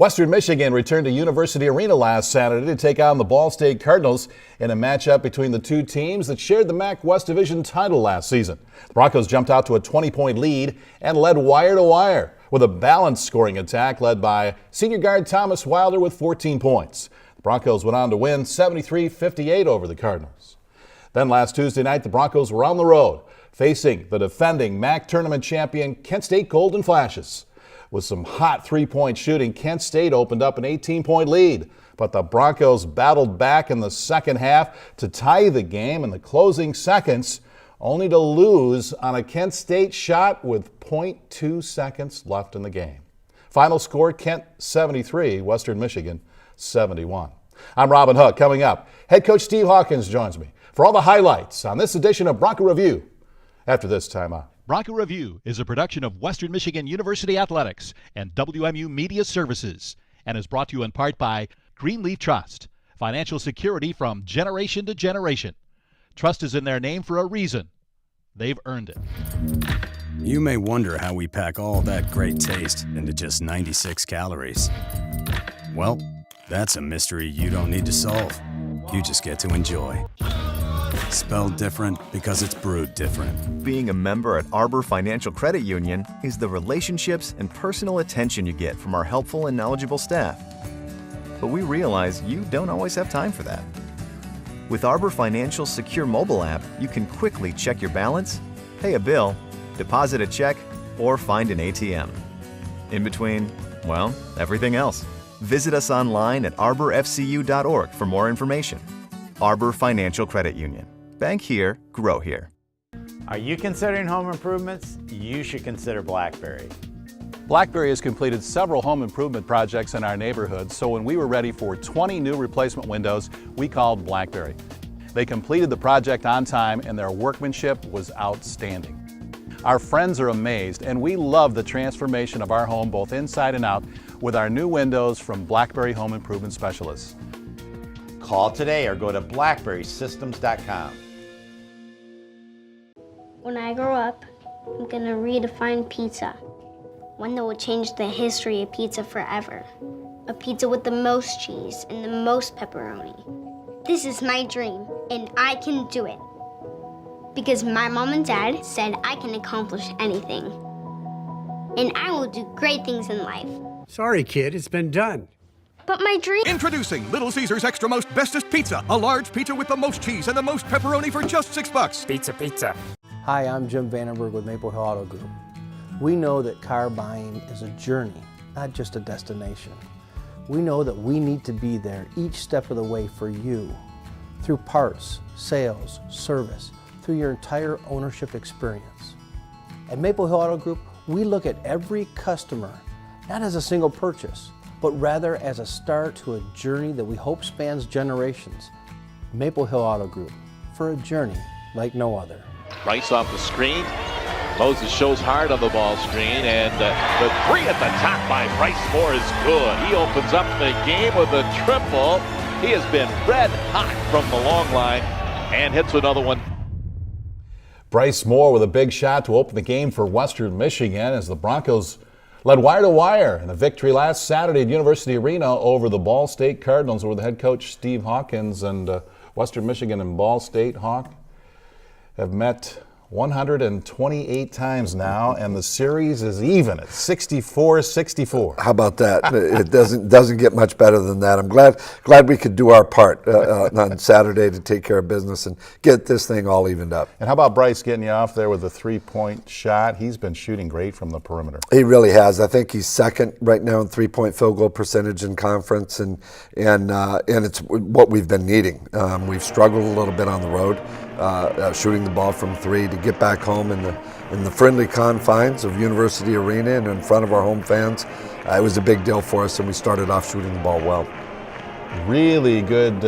Western Michigan returned to University Arena last Saturday to take on the Ball State Cardinals in a matchup between the two teams that shared the MAC West Division title last season. The Broncos jumped out to a 20-point lead and led wire to wire with a balanced scoring attack led by senior guard Thomas Wilder with 14 points. The Broncos went on to win 73-58 over the Cardinals. Then last Tuesday night, the Broncos were on the road facing the defending MAC tournament champion Kent State Golden Flashes. With some hot three-point shooting, Kent State opened up an 18-point lead, but the Broncos battled back in the second half to tie the game in the closing seconds, only to lose on a Kent State shot with 0.2 seconds left in the game. Final score, Kent 73, Western Michigan 71. I'm Robin Hook. Coming up, head coach Steve Hawkins joins me for all the highlights on this edition of Bronco Review after this timeout. Bronco Review is a production of Western Michigan University Athletics and WMU Media Services and is brought to you in part by Greenleaf Trust, financial security from generation to generation. Trust is in their name for a reason. They've earned it. You may wonder how we pack all that great taste into just 96 calories. Well, that's a mystery you don't need to solve. You just get to enjoy. Spelled different because it's brewed different. Being a member at Arbor Financial Credit Union is the relationships and personal attention you get from our helpful and knowledgeable staff. But we realize you don't always have time for that. With Arbor Financial's secure mobile app, you can quickly check your balance, pay a bill, deposit a check, or find an ATM. In between, well, everything else. Visit us online at arborfcu.org for more information. Arbor Financial Credit Union. Bank here, grow here. Are you considering home improvements? You should consider Blackberry. Blackberry has completed several home improvement projects in our neighborhood, so when we were ready for 20 new replacement windows, we called Blackberry. They completed the project on time and their workmanship was outstanding. Our friends are amazed and we love the transformation of our home both inside and out with our new windows from Blackberry Home Improvement Specialists. Call today or go to blackberrysystems.com. When I grow up, I'm gonna redefine pizza. One that will change the history of pizza forever. A pizza with the most cheese and the most pepperoni. This is my dream, and I can do it. Because my mom and dad said I can accomplish anything. And I will do great things in life. Sorry, kid, it's been done. But my dream... Introducing Little Caesars Extra Most Bestest Pizza. A large pizza with the most cheese and the most pepperoni for just $6. Pizza, pizza. Hi, I'm Jim Vandenberg with Maple Hill Auto Group. We know that car buying is a journey, not just a destination. We know that we need to be there each step of the way for you through parts, sales, service, through your entire ownership experience. At Maple Hill Auto Group, we look at every customer not as a single purchase, but rather as a start to a journey that we hope spans generations. Maple Hill Auto Group, for a journey like no other. Rice off the screen. Moses shows hard on the ball screen, and the three at the top by Bryce Moore is good. He opens up the game with a triple. He has been red hot from the long line and hits another one. Bryce Moore with a big shot to open the game for Western Michigan as the Broncos led wire to wire in a victory last Saturday at University Arena over the Ball State Cardinals, where the head coach Steve Hawkins and Western Michigan and Ball State Hawk have met 128 times now, and the series is even at 64-64. How about that? It doesn't get much better than that. I'm glad we could do our part on Saturday to take care of business and get this thing all evened up. And how about Bryce getting you off there with a three-point shot? He's been shooting great from the perimeter. He really has. I think he's second right now in three-point field goal percentage in conference, and it's what we've been needing. We've struggled a little bit on the road, shooting the ball from three. To get back home in the friendly confines of University Arena and in front of our home fans, it was a big deal for us, and we started off shooting the ball well. Really good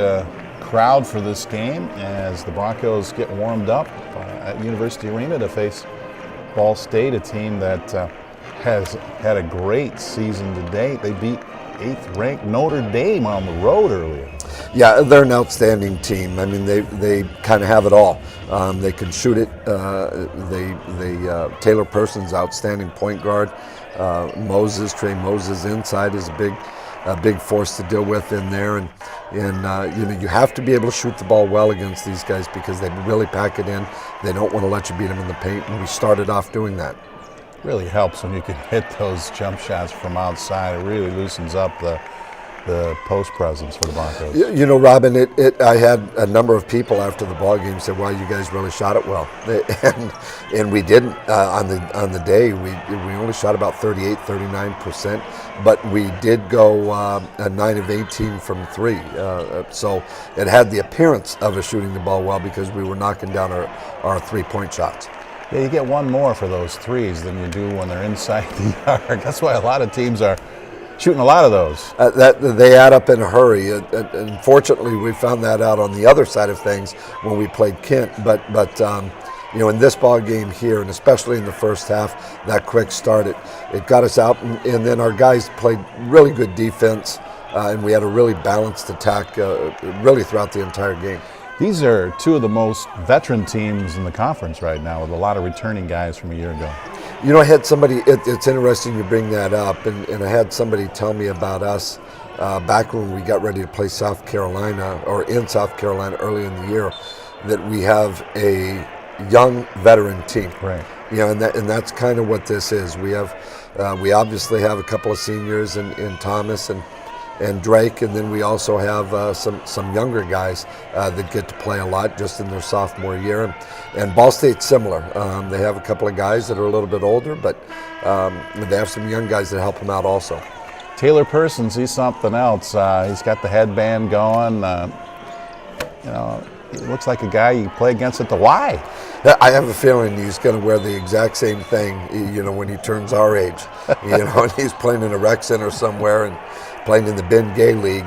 crowd for this game as the Broncos get warmed up at University Arena to face Ball State, a team that has had a great season to date. They beat 8th-ranked Notre Dame on the road earlier. Yeah, they're an outstanding team. I mean, they kind of have it all. They can shoot it. Taylor Person's outstanding point guard. Trey Moses inside is a a big force to deal with in there, and you have to be able to shoot the ball well against these guys because they really pack it in. They don't want to let you beat them in the paint, and we started off doing that. Really helps when you can hit those jump shots from outside. It really loosens up the post presence for the Broncos. You know, Robin, I had a number of people after the ball game say, "Wow, you guys really shot it well," and we didn't on the day. We only shot about 39%, but we did go a 9 of 18 from 3. So it had the appearance of us shooting the ball well because we were knocking down our 3-point shots. Yeah, you get one more for those threes than you do when they're inside the arc. That's why a lot of teams are shooting a lot of those. They add up in a hurry. Unfortunately, we found that out on the other side of things when we played Kent. But you know, in this ball game here, and especially in the first half, that quick start, it got us out, and then our guys played really good defense, and we had a really balanced attack really throughout the entire game. These are two of the most veteran teams in the conference right now, with a lot of returning guys from a year ago. You know, I had somebody, it's interesting you bring that up, and I had somebody tell me about us back when we got ready to play South Carolina, or in South Carolina early in the year, that we have a young veteran team. Right. You know, and that's kind of what this is. We obviously have a couple of seniors in Thomas and Drake, and then we also have some younger guys that get to play a lot just in their sophomore year. And Ball State's similar. They have a couple of guys that are a little bit older, but they have some young guys that help them out also. Taylor Persons, he's something else. He's got the headband going. You know, he looks like a guy you play against at the Y. I have a feeling he's going to wear the exact same thing, you know, when he turns our age. You know, and he's playing in a rec center somewhere and playing in the Ben Gay League.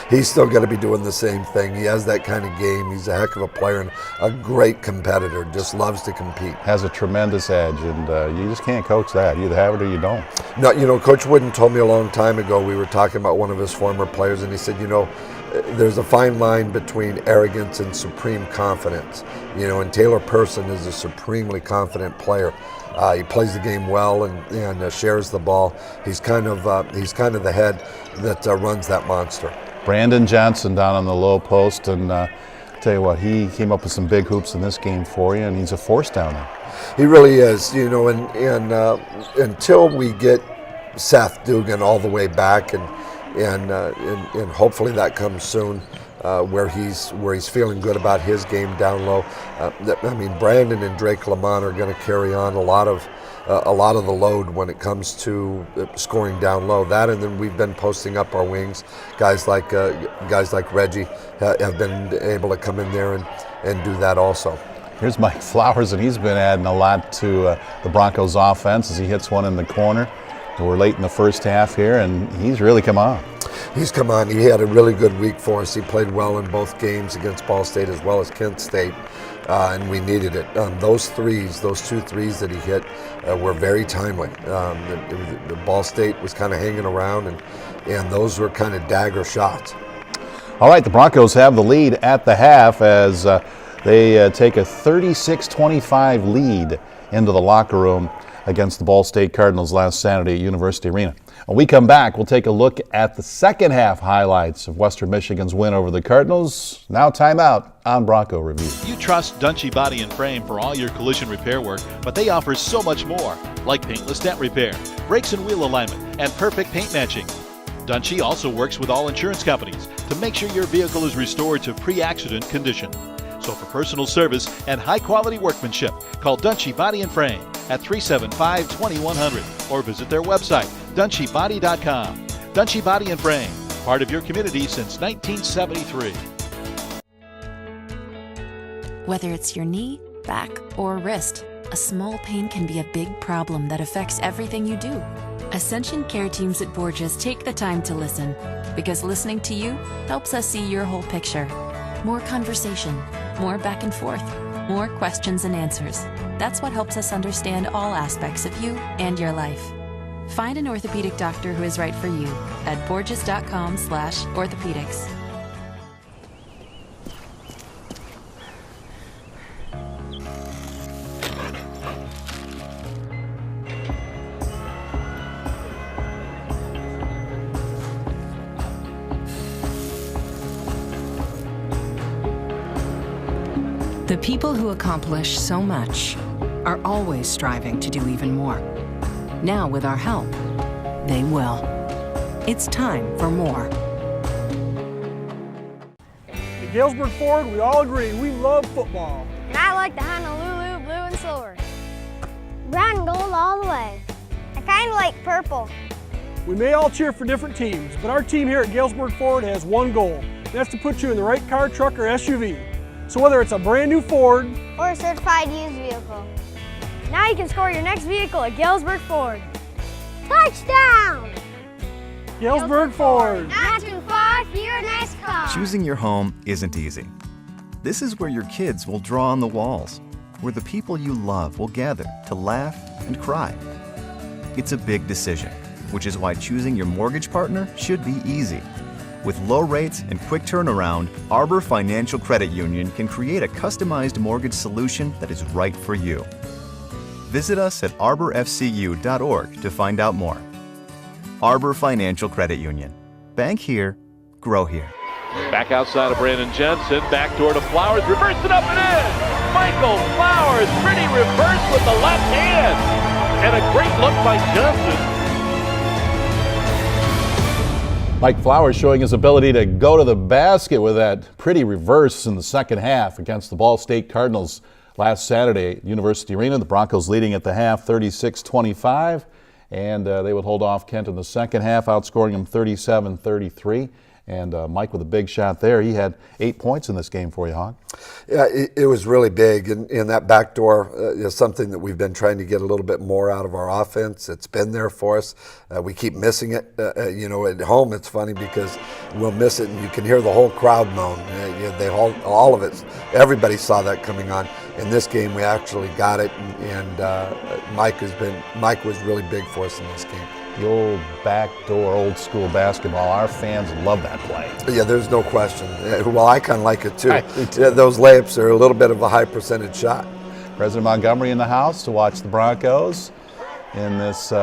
He's still going to be doing the same thing. He has that kind of game. He's a heck of a player and a great competitor. Just loves to compete. Has a tremendous edge, and you just can't coach that. You either have it or you don't. No, you know, Coach Wooden told me a long time ago, we were talking about one of his former players, and he said, you know, there's a fine line between arrogance and supreme confidence. You know, and Taylor Person is a supremely confident player. He plays the game well and shares the ball. He's kind of the head that runs that monster. Brandon Johnson down on the low post, and tell you what, he came up with some big hoops in this game for you, and he's a force down there. He really is. You know, and until we get Seth Dugan all the way back, and hopefully that comes soon, where he's feeling good about his game down low. I mean, Brandon and Drake Lamont are going to carry on a lot of the load when it comes to scoring down low. That, and then we've been posting up our wings. Guys like Reggie have been able to come in there and do that also. Here's Mike Flowers, and he's been adding a lot to the Broncos' offense as he hits one in the corner. We're late in the first half here, and he's really come on. He's come on. He had a really good week for us. He played well in both games against Ball State as well as Kent State, and we needed it. Those two threes that he hit were very timely. The Ball State was kind of hanging around, and those were kind of dagger shots. All right, the Broncos have the lead at the half as they take a 36-25 lead into the locker room against the Ball State Cardinals last Saturday at University Arena. When we come back, we'll take a look at the second half highlights of Western Michigan's win over the Cardinals. Now timeout on Bronco Review. You trust Dunchie Body and Frame for all your collision repair work, but they offer so much more, like paintless dent repair, brakes and wheel alignment, and perfect paint matching. Dunchie also works with all insurance companies to make sure your vehicle is restored to pre-accident condition. So for personal service and high-quality workmanship, call Dunchie Body and Frame at 375-2100 or visit their website, dunchiebody.com. Dunchie Body and Frame, part of your community since 1973. Whether it's your knee, back, or wrist, a small pain can be a big problem that affects everything you do. Ascension Care Teams at Borges take the time to listen, because listening to you helps us see your whole picture. More conversation, more back and forth, more questions and answers. That's what helps us understand all aspects of you and your life. Find an orthopedic doctor who is right for you at borges.com/orthopedics. The people who accomplish so much are always striving to do even more. Now, with our help, they will. It's time for more. At Galesburg Ford, we all agree we love football. And I like the Honolulu blue and silver. Brown and gold all the way. I kind of like purple. We may all cheer for different teams, but our team here at Galesburg Ford has one goal, and that's to put you in the right car, truck, or SUV. So whether it's a brand new Ford or a certified used vehicle, now you can score your next vehicle at Galesburg Ford. Touchdown! Galesburg Ford. Not too far for your next car. Choosing your home isn't easy. This is where your kids will draw on the walls, where the people you love will gather to laugh and cry. It's a big decision, which is why choosing your mortgage partner should be easy. With low rates and quick turnaround, Arbor Financial Credit Union can create a customized mortgage solution that is right for you. Visit us at arborfcu.org to find out more. Arbor Financial Credit Union. Bank here, grow here. Back outside of Brandon Jensen, backdoor to Flowers, reversed it up and in! Michael Flowers, pretty reverse with the left hand! And a great look by Johnson. Mike Flowers showing his ability to go to the basket with that pretty reverse in the second half against the Ball State Cardinals last Saturday at University Arena. The Broncos leading at the half 36-25, and they would hold off Kent in the second half, outscoring them 37-33. And Mike with a big shot there. He had 8 points in this game for you, Hawk. Yeah, it was really big, and that backdoor is something that we've been trying to get a little bit more out of our offense. It's been there for us. We keep missing it. At home it's funny because we'll miss it, and you can hear the whole crowd moan. All of it. Everybody saw that coming on. In this game, we actually got it, and Mike was really big for us in this game. The old backdoor, old school basketball. Our fans love that play. Yeah, there's no question. Well, I kind of like it too. Those layups are a little bit of a high percentage shot. President Montgomery in the house to watch the Broncos in this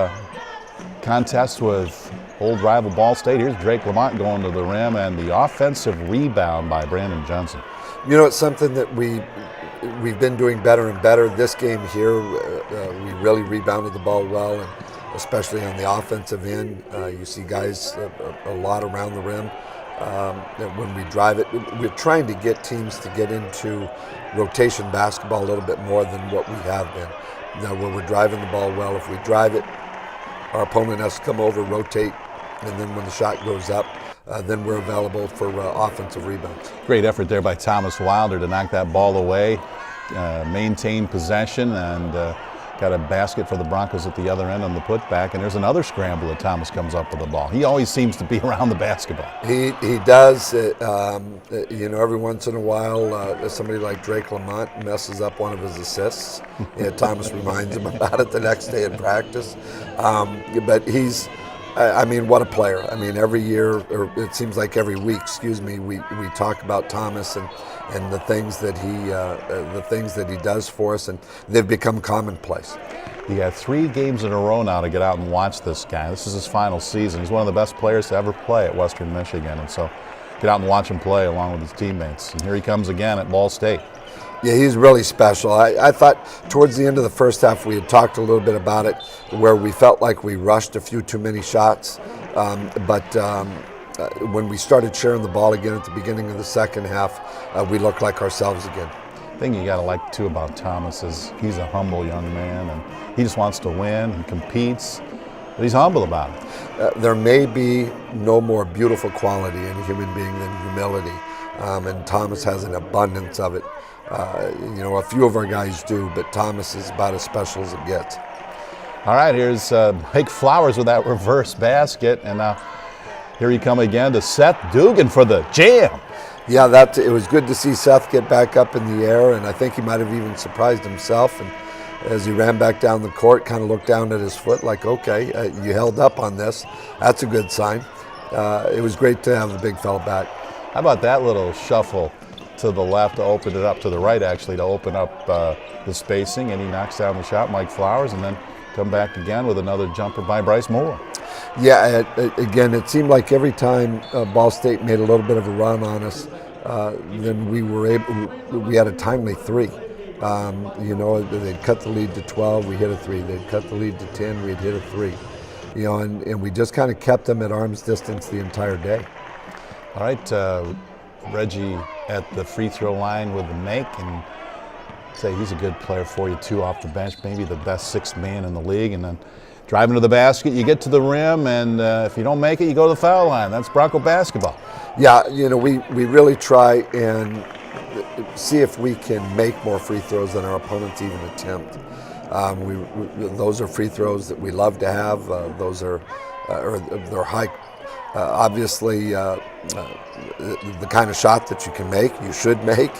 contest with old rival Ball State. Here's Drake Lamont going to the rim, and the offensive rebound by Brandon Johnson. You know, it's something that we've been doing better and better. This game here, we really rebounded the ball well, and especially on the offensive end. You see guys a lot around the rim. When we drive it, we're trying to get teams to get into rotation basketball a little bit more than what we have been. Now, where we're driving the ball well, if we drive it, our opponent has to come over, rotate, and then when the shot goes up, then we're available for offensive rebounds. Great effort there by Thomas Wilder to knock that ball away, maintain possession, and got a basket for the Broncos at the other end on the putback. And there's another scramble that Thomas comes up with the ball. He always seems to be around the basketball. He does. Every once in a while, somebody like Drake Lamont messes up one of his assists. Thomas reminds him about it the next day in practice. But he's, what a player. Every year, or it seems like every week, we talk about Thomas and the things that he does for us, and they've become commonplace. He got 3 games in a row now to get out and watch this guy. This is his final season. He's one of the best players to ever play at Western Michigan, and so get out and watch him play along with his teammates. And here he comes again at Ball State. Yeah, he's really special. I thought towards the end of the first half we had talked a little bit about it, where we felt like we rushed a few too many shots, but when we started sharing the ball again at the beginning of the second half, we looked like ourselves again. The thing you got to like too about Thomas is he's a humble young man, and he just wants to win and competes, but he's humble about it. There may be no more beautiful quality in a human being than humility, and Thomas has an abundance of it. A few of our guys do, but Thomas is about as special as it gets. All right, here's Mike Flowers with that reverse basket, and now here he come again to Seth Dugan for the jam. Yeah, it was good to see Seth get back up in the air, and I think he might have even surprised himself. And as he ran back down the court, kind of looked down at his foot like, okay, you held up on this. That's a good sign. It was great to have the big fella back. How about that little shuffle to the left to open it up, to the right actually, to open up the spacing, and he knocks down the shot, Mike Flowers, and then come back again with another jumper by Bryce Moore. Yeah, again, it seemed like every time Ball State made a little bit of a run on us, then we had a timely three. They'd cut the lead to 12, we hit a three. They'd cut the lead to 10, we'd hit a three. And we just kind of kept them at arm's distance the entire day. All right, Reggie at the free throw line with the make, and say he's a good player for you too off the bench, maybe the best sixth man in the league. And then driving to the basket, you get to the rim, and if you don't make it, you go to the foul line. That's Bronco basketball. Yeah, we really try and see if we can make more free throws than our opponents even attempt. Those are free throws that we love to have. Those are they're high. Obviously, the kind of shot that you can make, you should make,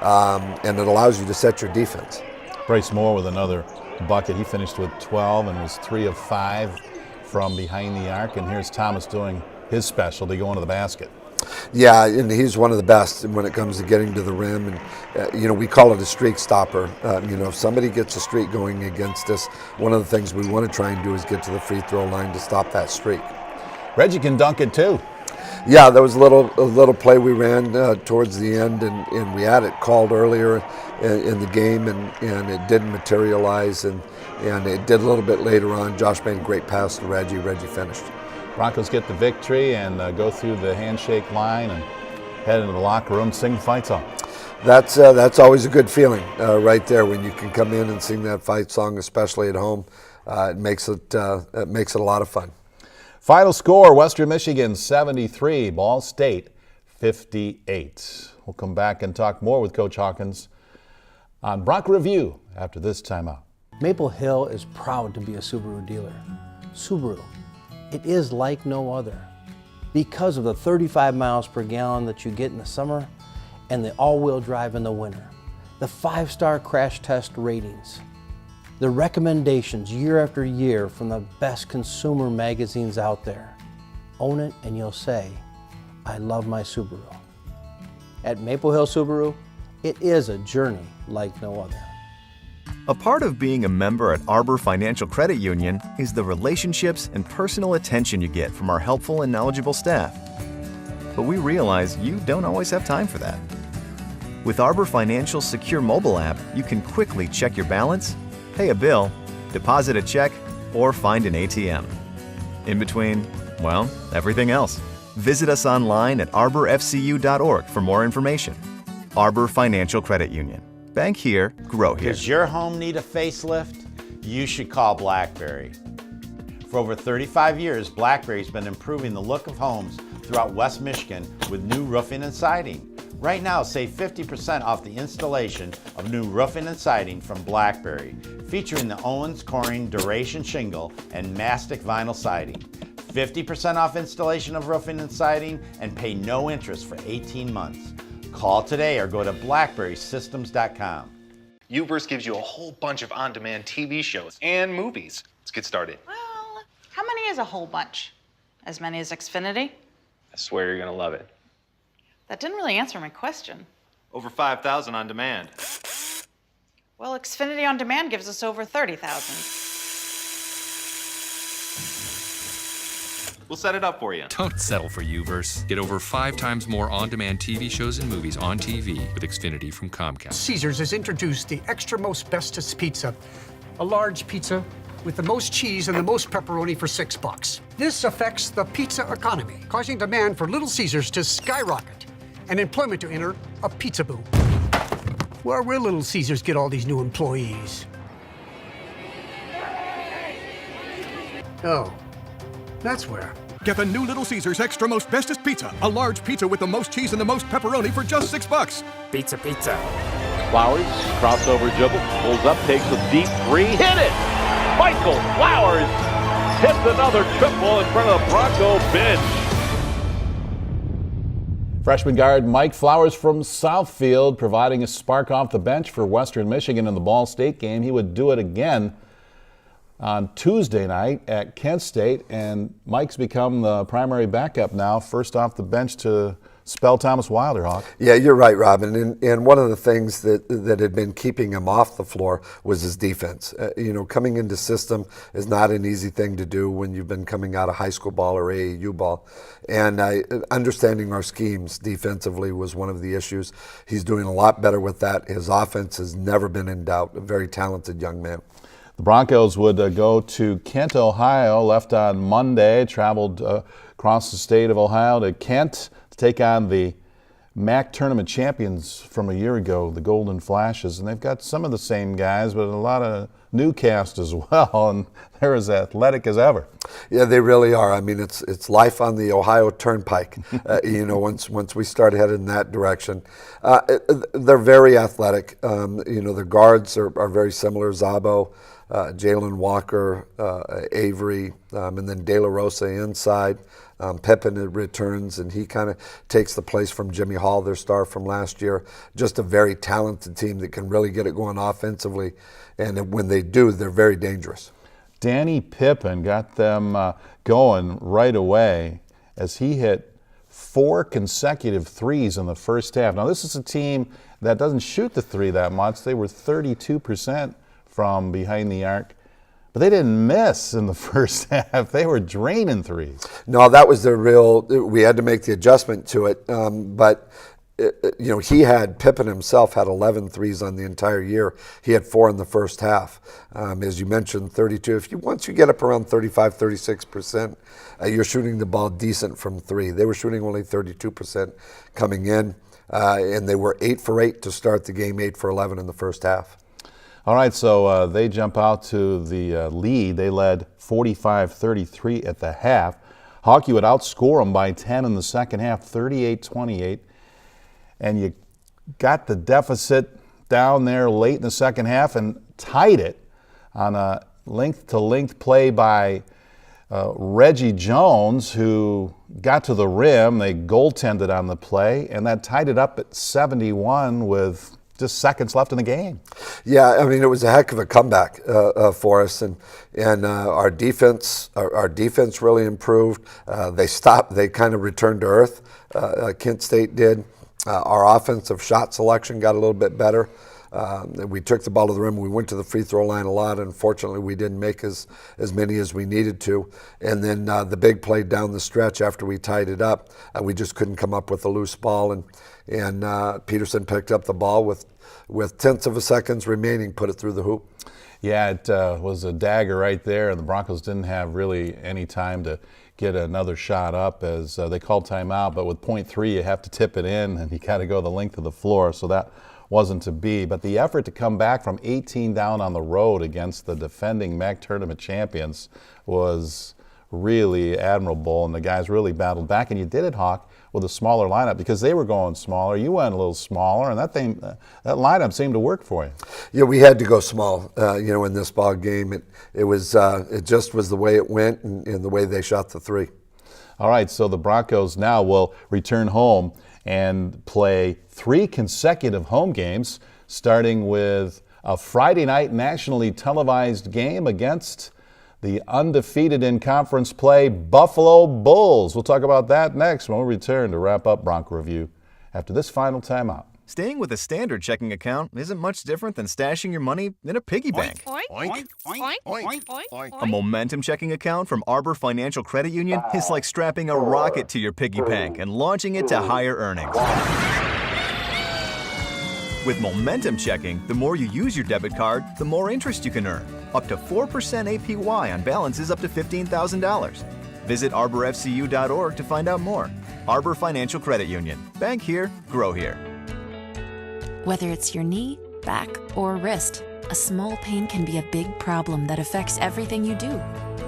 and it allows you to set your defense. Bryce Moore with another bucket. He finished with 12 and was 3 of 5 from behind the arc. And here's Thomas doing his specialty, going to the basket. Yeah, and he's one of the best when it comes to getting to the rim. And, we call it a streak stopper. If somebody gets a streak going against us, one of the things we want to try and do is get to the free throw line to stop that streak. Reggie can dunk it too. Yeah, there was a little play we ran towards the end, and we had it called earlier in the game, and it didn't materialize, and it did a little bit later on. Josh made a great pass to Reggie. Reggie finished. Broncos get the victory and go through the handshake line and head into the locker room, sing the fight song. That's always a good feeling right there when you can come in and sing that fight song, especially at home. It makes it a lot of fun. Final score, Western Michigan 73, Ball State 58. We'll come back and talk more with Coach Hawkins on Bronco Review after this timeout. Maple Hill is proud to be a Subaru dealer. Subaru, it is like no other. Because of the 35 miles per gallon that you get in the summer and the all-wheel drive in the winter, the 5-star crash test ratings, the recommendations year after year from the best consumer magazines out there. Own it and you'll say, I love my Subaru. At Maple Hill Subaru, it is a journey like no other. A part of being a member at Arbor Financial Credit Union is the relationships and personal attention you get from our helpful and knowledgeable staff. But we realize you don't always have time for that. With Arbor Financial's secure mobile app, you can quickly check your balance, pay a bill, deposit a check, or find an ATM. In between, well, everything else. Visit us online at arborfcu.org for more information. Arbor Financial Credit Union. Bank here, grow here. Does your home need a facelift? You should call BlackBerry. For over 35 years, BlackBerry's been improving the look of homes throughout West Michigan with new roofing and siding. Right now, save 50% off the installation of new roofing and siding from BlackBerry, featuring the Owens Corning Duration Shingle and Mastic Vinyl Siding. 50% off installation of roofing and siding and pay no interest for 18 months. Call today or go to blackberrysystems.com. Uverse gives you a whole bunch of on-demand TV shows and movies. Let's get started. Well, how many is a whole bunch? As many as Xfinity? I swear you're gonna love it. That didn't really answer my question. Over 5,000 on demand. Well, Xfinity On Demand gives us over 30,000. We'll set it up for you. Don't settle for Uverse. Get over 5 times more on-demand TV shows and movies on TV with Xfinity from Comcast. Caesars has introduced the extra most bestest pizza, a large pizza with the most cheese and the most pepperoni for $6. This affects the pizza economy, causing demand for Little Caesars to skyrocket and employment to enter a pizza boom. Where will Little Caesars get all these new employees? Oh, that's where. Get the new Little Caesars Extra Most Bestest Pizza. A large pizza with the most cheese and the most pepperoni for just $6. Pizza. Flowers, crossover dribble, pulls up, takes a deep three, hit it! Michael Flowers hits another triple in front of the Bronco bench. Freshman guard Mike Flowers from Southfield providing a spark off the bench for Western Michigan in the Ball State game. He would do it again on Tuesday night at Kent State, and Mike's become the primary backup now, first off the bench to spell Thomas Wilder, Hawk. Yeah, you're right, Robin. And one of the things that had been keeping him off the floor was his defense. Coming into system is not an easy thing to do when you've been coming out of high school ball or AAU ball. And understanding our schemes defensively was one of the issues. He's doing a lot better with that. His offense has never been in doubt. A very talented young man. The Broncos would go to Kent, Ohio, left on Monday, traveled across the state of Ohio to Kent to take on the MAC tournament champions from a year ago, the Golden Flashes. And they've got some of the same guys, but a lot of new cast as well, and they're as athletic as ever. Yeah, they really are. I mean, it's life on the Ohio Turnpike. Once we start headed in that direction, they're very athletic. Their guards are very similar. Zabo, Jalen Walker, Avery, and then De La Rosa inside. Pippen returns, and he kind of takes the place from Jimmy Hall, their star from last year. Just a very talented team that can really get it going offensively, and when they do, they're very dangerous. Danny Pippen got them going right away as he hit 4 consecutive threes in the first half. Now, this is a team that doesn't shoot the three that much. They were 32% from behind the arc. But they didn't miss in the first half. They were draining threes. No, that was we had to make the adjustment to it. But Pippen himself had 11 threes on the entire year. He had 4 in the first half. As you mentioned, 32. Once you get up around 35, 36%, you're shooting the ball decent from 3. They were shooting only 32% coming in, and they were 8 for 8 to start the game, 8 for 11 in the first half. All right, so they jump out to the lead. They led 45-33 at the half. Hockey would outscore them by 10 in the second half, 38-28. And you got the deficit down there late in the second half and tied it on a length-to-length play by Reggie Jones, who got to the rim. They goaltended on the play, and that tied it up at 71 with just seconds left in the game. Yeah, I mean, it was a heck of a comeback for us, and our defense really improved. They kind of returned to earth. Kent State did. Our offensive shot selection got a little bit better. We took the ball to the rim. We went to the free throw line a lot. Unfortunately, we didn't make as many as we needed to. And then the big play down the stretch after we tied it up, we just couldn't come up with a loose ball. And Peterson picked up the ball with tenths of a seconds remaining, put it through the hoop. Yeah, it was a dagger right there, and the Broncos didn't have really any time to get another shot up as they called timeout. But with .3, you have to tip it in, and you got to go the length of the floor, so that wasn't to be. But the effort to come back from 18 down on the road against the defending MAC tournament champions was really admirable, and the guys really battled back. And you did it, Hawk, with a smaller lineup because they were going smaller. You went a little smaller, and that lineup seemed to work for you. Yeah, we had to go small, in this ball game. It just was the way it went and the way they shot the three. All right, so the Broncos now will return home and play 3 consecutive home games, starting with a Friday night nationally televised game against the undefeated in conference play Buffalo Bulls. We'll talk about that next when we return to wrap up Bronco Review after this final timeout. Staying with a standard checking account isn't much different than stashing your money in a piggy bank. A Momentum checking account from Arbor Financial Credit Union is like strapping a rocket to your piggy bank and launching it to higher earnings. With Momentum checking, the more you use your debit card, the more interest you can earn. Up to 4% APY on balances up to $15,000. Visit arborfcu.org to find out more. Arbor Financial Credit Union. Bank here, grow here. Whether it's your knee, back, or wrist, a small pain can be a big problem that affects everything you do.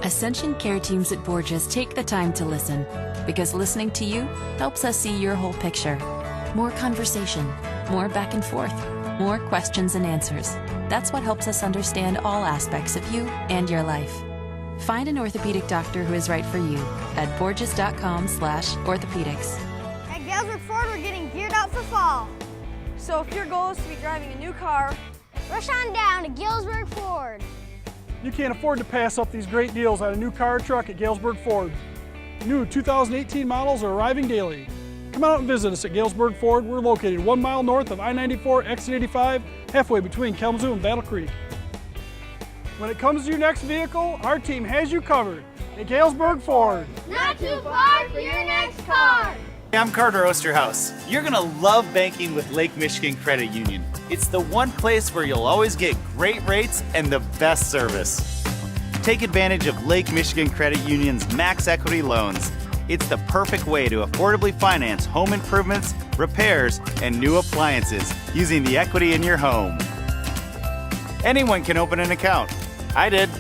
Ascension Care Teams at Borgias take the time to listen, because listening to you helps us see your whole picture. More conversation, more back and forth, more questions and answers. That's what helps us understand all aspects of you and your life. Find an orthopedic doctor who is right for you at borgias.com/orthopedics. At Galesburg Ford, we're getting geared up for fall. So if your goal is to be driving a new car, rush on down to Galesburg Ford. You can't afford to pass up these great deals on a new car or truck at Galesburg Ford. New 2018 models are arriving daily. Come out and visit us at Galesburg Ford. We're located 1 mile north of I-94, exit 85, halfway between Kalamazoo and Battle Creek. When it comes to your next vehicle, our team has you covered at Galesburg Ford. Not too far for your next car. I'm Carter Osterhaus. You're gonna love banking with Lake Michigan Credit Union. It's the one place where you'll always get great rates and the best service. Take advantage of Lake Michigan Credit Union's max equity loans. It's the perfect way to affordably finance home improvements, repairs, and new appliances using the equity in your home. Anyone can open an account. I did.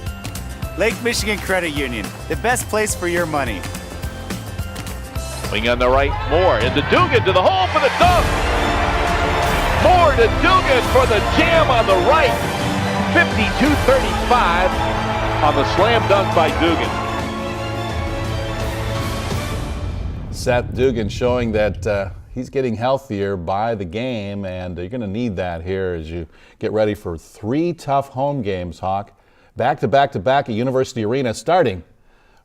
Lake Michigan Credit Union, the best place for your money. Wing on the right, Moore into Dugan to the hole for the dunk. Moore to Dugan for the jam on the right. 52-35 on the slam dunk by Dugan. Seth Dugan showing that he's getting healthier by the game, and you're going to need that here as you get ready for 3 tough home games, Hawk. Back to back to back at University Arena, starting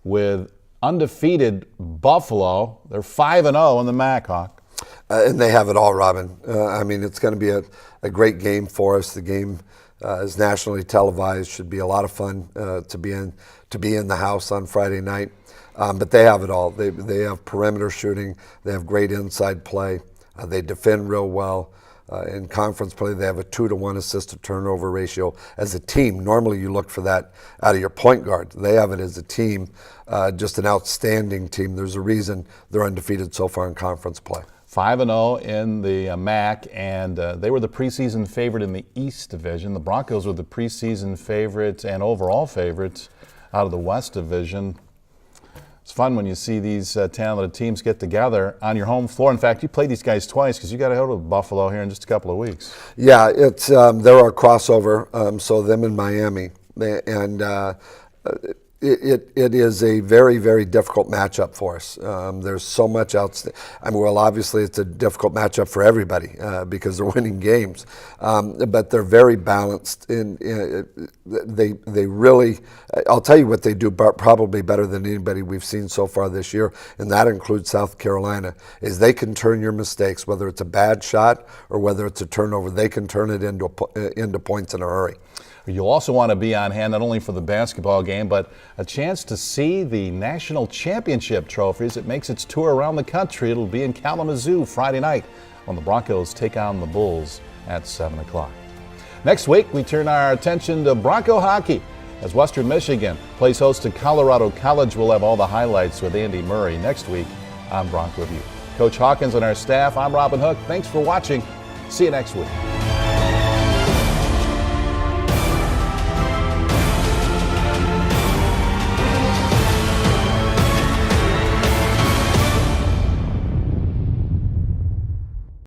with undefeated Buffalo. They're 5-0 in the MAC, Hawk. And they have it all, Robin. I mean, it's going to be a great game for us. The game is nationally televised. Should be a lot of fun to be in the house on Friday night. But they have it all. They have perimeter shooting. They have great inside play. They defend real well. In conference play, they have a 2-to-1 assist-to-turnover ratio as a team. Normally, you look for that out of your point guard. They have it as a team, just an outstanding team. There's a reason they're undefeated so far in conference play. 5-0 in the MAC, and they were the preseason favorite in the East Division. The Broncos were the preseason favorites and overall favorites out of the West Division. It's fun when you see these talented teams get together on your home floor. In fact, you played these guys twice because you got to go to Buffalo here in just a couple of weeks. Yeah, it's they're our crossover, so them in Miami. And it is a very, very difficult matchup for us. There's so much outstanding. I mean, well, obviously it's a difficult matchup for everybody because they're winning games. But they're very balanced. They really, I'll tell you what they do probably better than anybody we've seen so far this year, and that includes South Carolina, is they can turn your mistakes, whether it's a bad shot or whether it's a turnover, they can turn it into points in a hurry. You'll also want to be on hand not only for the basketball game, but a chance to see the national championship trophies. It makes its tour around the country. It'll be in Kalamazoo Friday night when the Broncos take on the Bulls at 7 o'clock. Next week, we turn our attention to Bronco hockey as Western Michigan plays host to Colorado College. We'll have all the highlights with Andy Murray next week on Bronco View. Coach Hawkins and our staff, I'm Robin Hook. Thanks for watching. See you next week.